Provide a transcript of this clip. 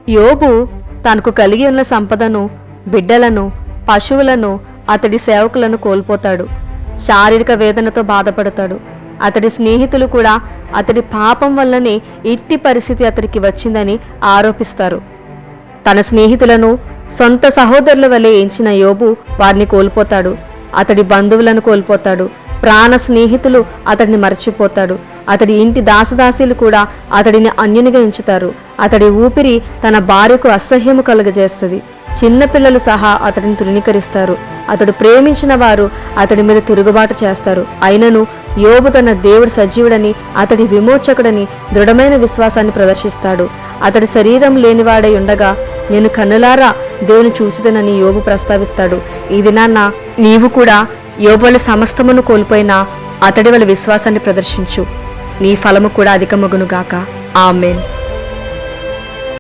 యోబు తనకు కలిగి ఉన్న సంపదను, బిడ్డలను, పశువులను, అతడి సేవకులను కోల్పోతాడు. శారీరక వేదనతో బాధపడతాడు. అతడి స్నేహితులు కూడా అతడి పాపం వల్లనే ఇట్టి పరిస్థితి అతడికి వచ్చిందని ఆరోపిస్తారు. తన స్నేహితులను సొంత సహోదరుల వలె ఎంచిన యోబు వారిని కోల్పోతాడు. అతడి బంధువులను కోల్పోతాడు. ప్రాణ స్నేహితులు అతడిని మరచిపోతాడు. అతడి ఇంటి దాసదాసీలు కూడా అతడిని అన్యునిగా ఎంచుతారు. అతడి ఊపిరి తన భార్యకు అసహ్యము కలుగజేస్తుంది. చిన్నపిల్లలు సహా అతడిని తృణీకరిస్తారు. అతడు ప్రేమించిన వారు అతడి మీద తిరుగుబాటు చేస్తారు. అయినను యోబు తన దేవుడు సజీవుడని, అతడి విమోచకుడని దృఢమైన విశ్వాసాన్ని ప్రదర్శిస్తాడు. అతడి శరీరం లేనివాడై ఉండగా నేను కన్నులారా దేవుని చూచుదనని యోబు ప్రస్తావిస్తాడు. ఈ దినాన్న నీవు కూడా యోబుల సమస్తమును కోల్పోయినా అతడి వల్ల విశ్వాసాన్ని ప్రదర్శించు. నీ ఫలము కూడా అధికమగునుగాక. ఆమేన్.